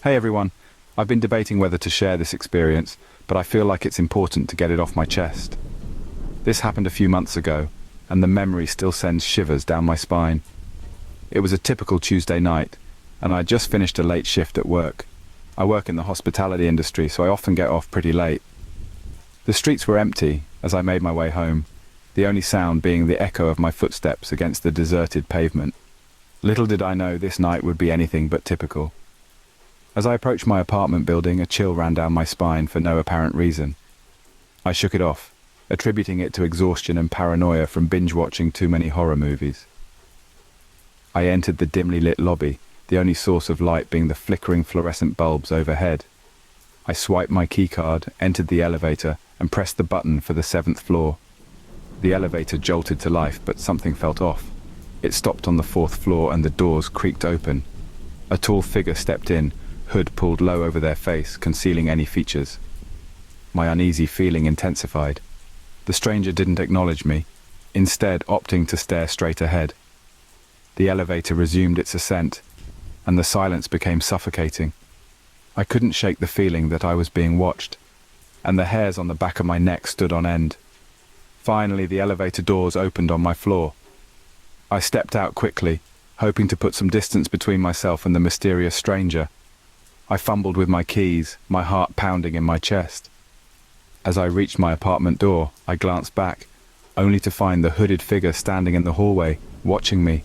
Hey everyone, I've been debating whether to share this experience, but I feel like it's important to get it off my chest. This happened a few months ago, and the memory still sends shivers down my spine. It was a typical Tuesday night, and I had just finished a late shift at work. I work in the hospitality industry, so I often get off pretty late. The streets were empty as I made my way home, the only sound being the echo of my footsteps against the deserted pavement. Little did I know this night would be anything but typical. As I approached my apartment building, a chill ran down my spine for no apparent reason. I shook it off, attributing it to exhaustion and paranoia from binge-watching too many horror movies. I entered the dimly lit lobby, the only source of light being the flickering fluorescent bulbs overhead. I swiped my keycard, entered the elevator, and pressed the button for the 7th floor. The elevator jolted to life, but something felt off. It stopped on the 4th floor and the doors creaked open. A tall figure stepped in, hood pulled low over their face, concealing any features. My uneasy feeling intensified. The stranger didn't acknowledge me, instead opting to stare straight ahead. The elevator resumed its ascent, and the silence became suffocating. I couldn't shake the feeling that I was being watched, and the hairs on the back of my neck stood on end. Finally, the elevator doors opened on my floor. I stepped out quickly, hoping to put some distance between myself and the mysterious stranger. I fumbled with my keys, my heart pounding in my chest. As I reached my apartment door, I glanced back, only to find the hooded figure standing in the hallway, watching me.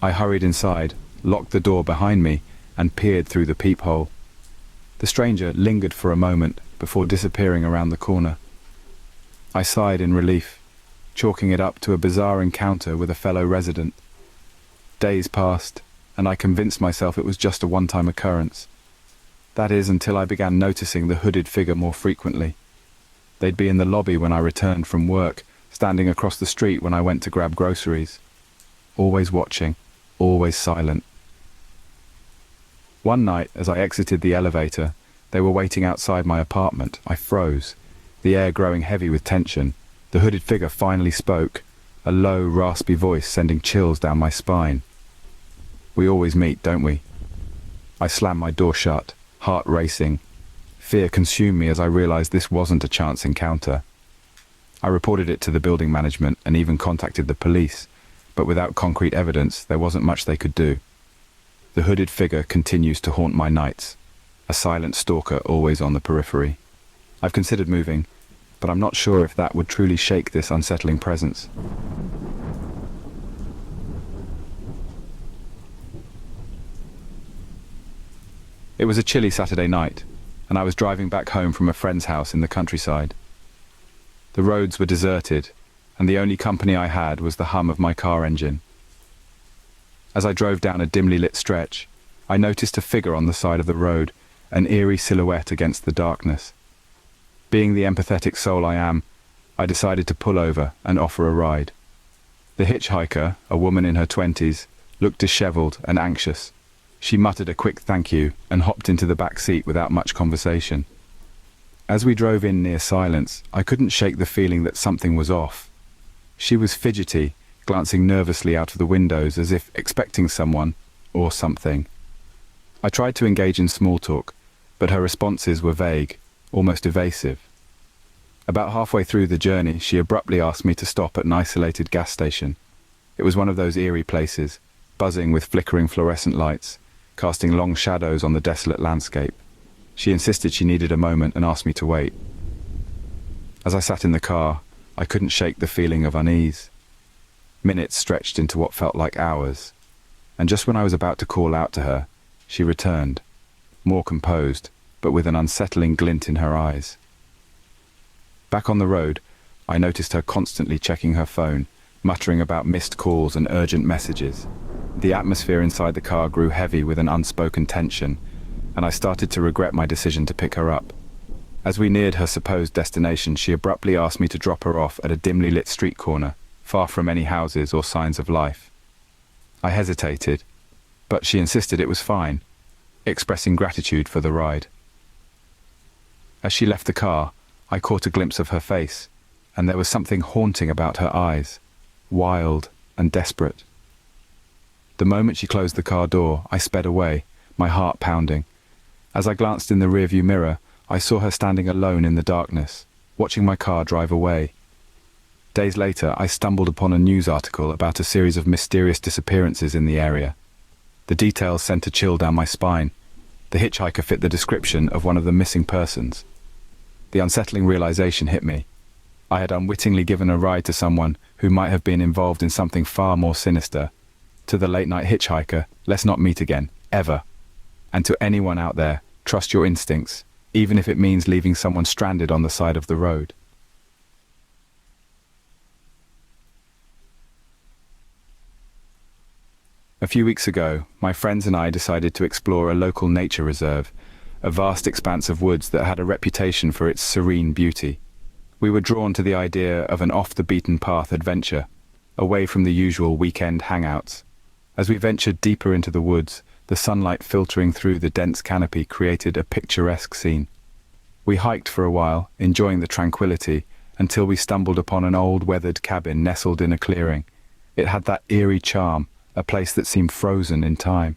I hurried inside, locked the door behind me, and peered through the peephole. The stranger lingered for a moment before disappearing around the corner. I sighed in relief, chalking it up to a bizarre encounter with a fellow resident. Days passed, and I convinced myself it was just a one-time occurrence. That is, until I began noticing the hooded figure more frequently. They'd be in the lobby when I returned from work, standing across the street when I went to grab groceries. Always watching, always silent. One night, as I exited the elevator, they were waiting outside my apartment. I froze, the air growing heavy with tension. The hooded figure finally spoke, a low, raspy voice sending chills down my spine. "We always meet, don't we?" I slammed my door shut, heart racing. Fear consumed me as I realized this wasn't a chance encounter. I reported it to the building management and even contacted the police, but without concrete evidence, there wasn't much they could do. The hooded figure continues to haunt my nights, a silent stalker always on the periphery. I've considered moving, but I'm not sure if that would truly shake this unsettling presence. It was a chilly Saturday night, and I was driving back home from a friend's house in the countryside. The roads were deserted, and the only company I had was the hum of my car engine. As I drove down a dimly lit stretch, I noticed a figure on the side of the road, an eerie silhouette against the darkness. Being the empathetic soul I am, I decided to pull over and offer a ride. The hitchhiker, a woman in her 20s, looked disheveled and anxious. She muttered a quick thank you and hopped into the back seat without much conversation. As we drove in near silence, I couldn't shake the feeling that something was off. She was fidgety, glancing nervously out of the windows as if expecting someone or something. I tried to engage in small talk, but her responses were vague, almost evasive. About halfway through the journey, she abruptly asked me to stop at an isolated gas station. It was one of those eerie places, buzzing with flickering fluorescent lights, casting long shadows on the desolate landscape. She insisted she needed a moment and asked me to wait. As I sat in the car, I couldn't shake the feeling of unease. Minutes stretched into what felt like hours, and just when I was about to call out to her, she returned, more composed, but with an unsettling glint in her eyes. Back on the road, I noticed her constantly checking her phone, muttering about missed calls and urgent messages. The atmosphere inside the car grew heavy with an unspoken tension, and I started to regret my decision to pick her up. As we neared her supposed destination, she abruptly asked me to drop her off at a dimly lit street corner, far from any houses or signs of life. I hesitated, but she insisted it was fine, expressing gratitude for the ride. As she left the car, I caught a glimpse of her face, and there was something haunting about her eyes, wild and desperate. The moment she closed the car door, I sped away, my heart pounding. As I glanced in the rearview mirror, I saw her standing alone in the darkness, watching my car drive away. Days later, I stumbled upon a news article about a series of mysterious disappearances in the area. The details sent a chill down my spine. The hitchhiker fit the description of one of the missing persons. The unsettling realization hit me. I had unwittingly given a ride to someone who might have been involved in something far more sinister. To the late-night hitchhiker, let's not meet again, ever. And to anyone out there, trust your instincts, even if it means leaving someone stranded on the side of the road. A few weeks ago, my friends and I decided to explore a local nature reserve, a vast expanse of woods that had a reputation for its serene beauty. We were drawn to the idea of an off-the-beaten-path adventure, away from the usual weekend hangouts. As we ventured deeper into the woods, the sunlight filtering through the dense canopy created a picturesque scene. We hiked for a while, enjoying the tranquility, until we stumbled upon an old weathered cabin nestled in a clearing. It had that eerie charm, a place that seemed frozen in time.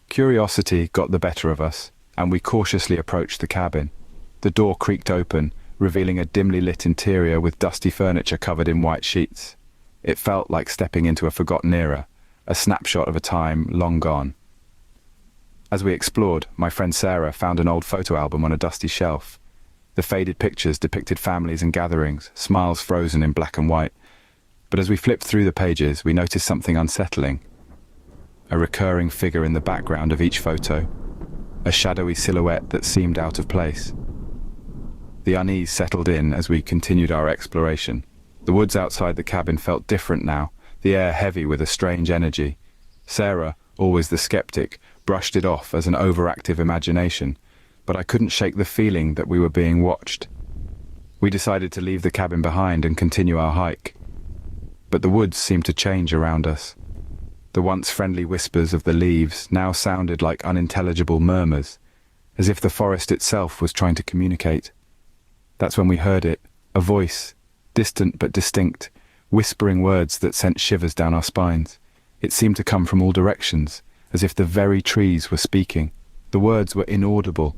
Curiosity got the better of us, and we cautiously approached the cabin. The door creaked open, revealing a dimly lit interior with dusty furniture covered in white sheets. It felt like stepping into a forgotten era, a snapshot of a time long gone. As we explored, my friend Sarah found an old photo album on a dusty shelf. The faded pictures depicted families and gatherings, smiles frozen in black and white. But as we flipped through the pages, we noticed something unsettling. A recurring figure in the background of each photo, a shadowy silhouette that seemed out of place. The unease settled in as we continued our exploration. The woods outside the cabin felt different now, the air heavy with a strange energy. Sarah, always the skeptic, brushed it off as an overactive imagination, but I couldn't shake the feeling that we were being watched. We decided to leave the cabin behind and continue our hike. But the woods seemed to change around us. The once friendly whispers of the leaves now sounded like unintelligible murmurs, as if the forest itself was trying to communicate. That's when we heard it, a voice, distant but distinct, whispering words that sent shivers down our spines. It seemed to come from all directions, as if the very trees were speaking. The words were inaudible,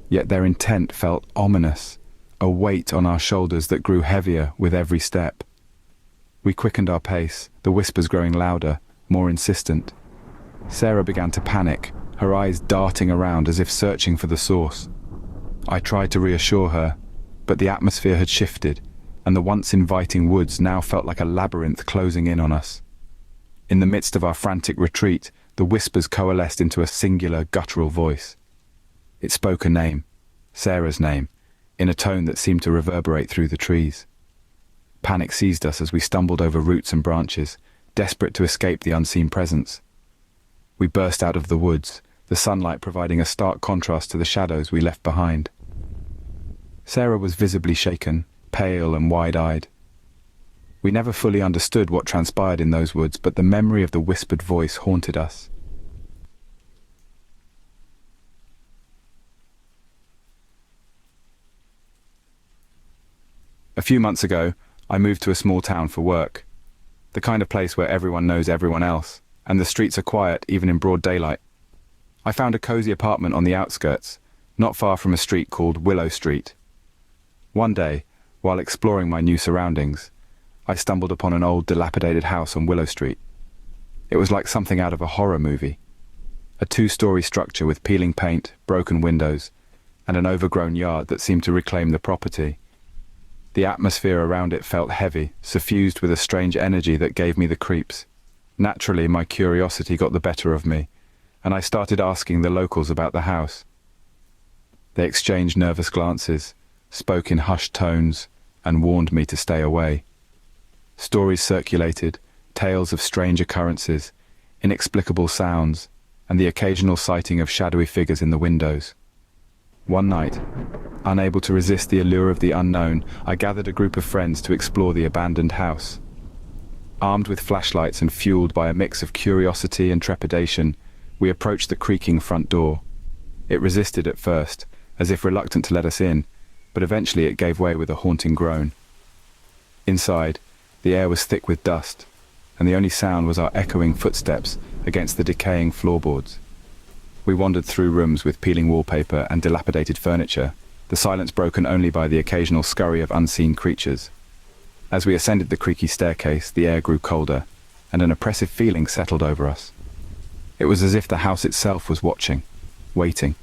yet their intent felt ominous, a weight on our shoulders that grew heavier with every step. We quickened our pace, the whispers growing louder, more insistent. Sarah began to panic, her eyes darting around as if searching for the source. I tried to reassure her, but the atmosphere had shifted, and the once inviting woods now felt like a labyrinth closing in on us. In the midst of our frantic retreat, the whispers coalesced into a singular, guttural voice. It spoke a name, Sarah's name, in a tone that seemed to reverberate through the trees. Panic seized us as we stumbled over roots and branches, desperate to escape the unseen presence. We burst out of the woods, the sunlight providing a stark contrast to the shadows we left behind. Sarah was visibly shaken, pale and wide-eyed. We never fully understood what transpired in those woods, but the memory of the whispered voice haunted us. A few months ago, I moved to a small town for work. The kind of place where everyone knows everyone else, and the streets are quiet even in broad daylight. I found a cozy apartment on the outskirts, not far from a street called Willow Street. One day, while exploring my new surroundings, I stumbled upon an old dilapidated house on Willow Street. It was like something out of a horror movie. A two-story structure with peeling paint, broken windows, and an overgrown yard that seemed to reclaim the property. The atmosphere around it felt heavy, suffused with a strange energy that gave me the creeps. Naturally, my curiosity got the better of me, and I started asking the locals about the house. They exchanged nervous glances, spoke in hushed tones, and warned me to stay away. Stories circulated, tales of strange occurrences, inexplicable sounds, and the occasional sighting of shadowy figures in the windows. One night, unable to resist the allure of the unknown, I gathered a group of friends to explore the abandoned house. Armed with flashlights and fueled by a mix of curiosity and trepidation, we approached the creaking front door. It resisted at first, as if reluctant to let us in, but eventually it gave way with a haunting groan. Inside, the air was thick with dust, and the only sound was our echoing footsteps against the decaying floorboards. We wandered through rooms with peeling wallpaper and dilapidated furniture, the silence broken only by the occasional scurry of unseen creatures. As we ascended the creaky staircase, the air grew colder, and an oppressive feeling settled over us. It was as if the house itself was watching, waiting.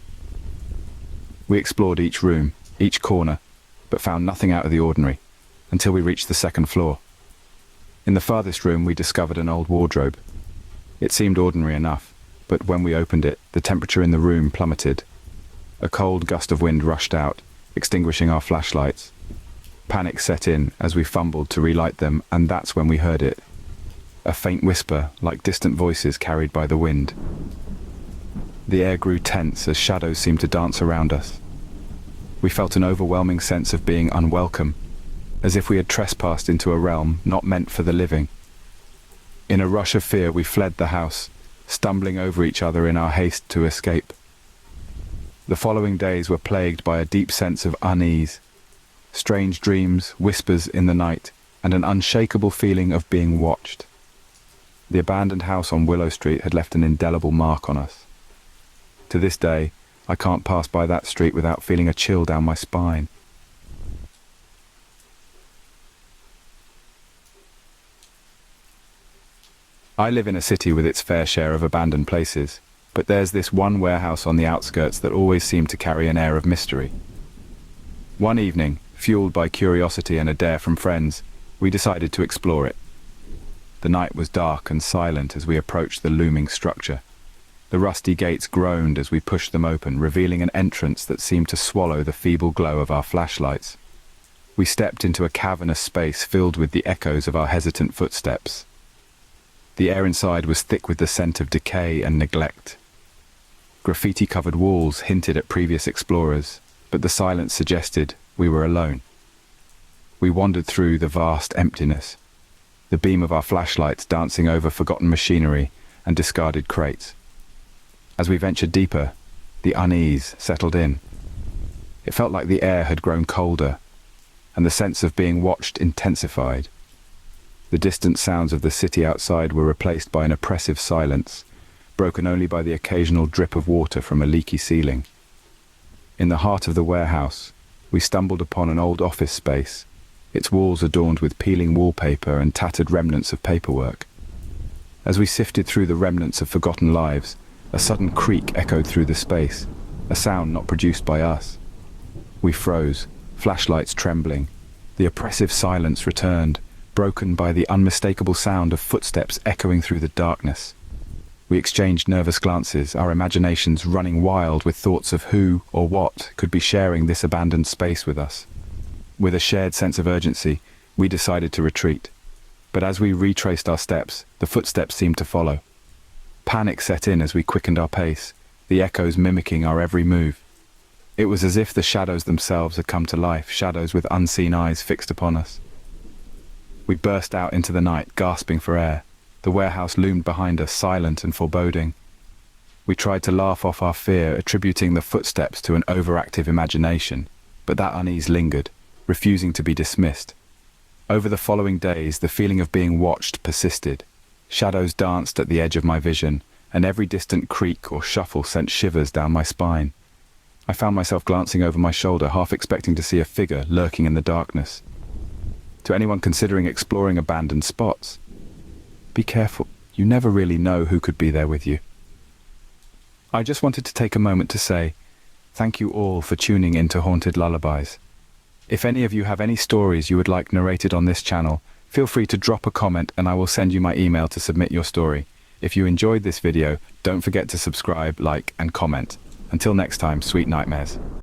We explored each room, each corner, but found nothing out of the ordinary, until we reached the second floor. In the farthest room, we discovered an old wardrobe. It seemed ordinary enough, but when we opened it, the temperature in the room plummeted. A cold gust of wind rushed out, extinguishing our flashlights. Panic set in as we fumbled to relight them, and that's when we heard it. A faint whisper, like distant voices carried by the wind. The air grew tense as shadows seemed to dance around us. We felt an overwhelming sense of being unwelcome, as if we had trespassed into a realm not meant for the living. In a rush of fear, we fled the house, stumbling over each other in our haste to escape. The following days were plagued by a deep sense of unease, strange dreams, whispers in the night, and an unshakable feeling of being watched. The abandoned house on Willow Street had left an indelible mark on us. To this day, I can't pass by that street without feeling a chill down my spine. I live in a city with its fair share of abandoned places, but there's this one warehouse on the outskirts that always seemed to carry an air of mystery. One evening, fueled by curiosity and a dare from friends, we decided to explore it. The night was dark and silent as we approached the looming structure. The rusty gates groaned as we pushed them open, revealing an entrance that seemed to swallow the feeble glow of our flashlights. We stepped into a cavernous space filled with the echoes of our hesitant footsteps. The air inside was thick with the scent of decay and neglect. Graffiti-covered walls hinted at previous explorers, but the silence suggested we were alone. We wandered through the vast emptiness, the beam of our flashlights dancing over forgotten machinery and discarded crates. As we ventured deeper, the unease settled in. It felt like the air had grown colder, and the sense of being watched intensified. The distant sounds of the city outside were replaced by an oppressive silence, broken only by the occasional drip of water from a leaky ceiling. In the heart of the warehouse, we stumbled upon an old office space, its walls adorned with peeling wallpaper and tattered remnants of paperwork. As we sifted through the remnants of forgotten lives, a sudden creak echoed through the space, a sound not produced by us. We froze, flashlights trembling. The oppressive silence returned, broken by the unmistakable sound of footsteps echoing through the darkness. We exchanged nervous glances, our imaginations running wild with thoughts of who or what could be sharing this abandoned space with us. With a shared sense of urgency, we decided to retreat. But as we retraced our steps, the footsteps seemed to follow. Panic set in as we quickened our pace, the echoes mimicking our every move. It was as if the shadows themselves had come to life, shadows with unseen eyes fixed upon us. We burst out into the night, gasping for air. The warehouse loomed behind us, silent and foreboding. We tried to laugh off our fear, attributing the footsteps to an overactive imagination, but that unease lingered, refusing to be dismissed. Over the following days, the feeling of being watched persisted. Shadows danced at the edge of my vision, and every distant creak or shuffle sent shivers down my spine. I found myself glancing over my shoulder, half expecting to see a figure lurking in the darkness. To anyone considering exploring abandoned spots, be careful. You never really know who could be there with you. I just wanted to take a moment to say thank you all for tuning in to Haunted Lullabies. If any of you have any stories you would like narrated on this channel, feel free to drop a comment and I will send you my email to submit your story. If you enjoyed this video, don't forget to subscribe, like, and comment. Until next time, sweet nightmares.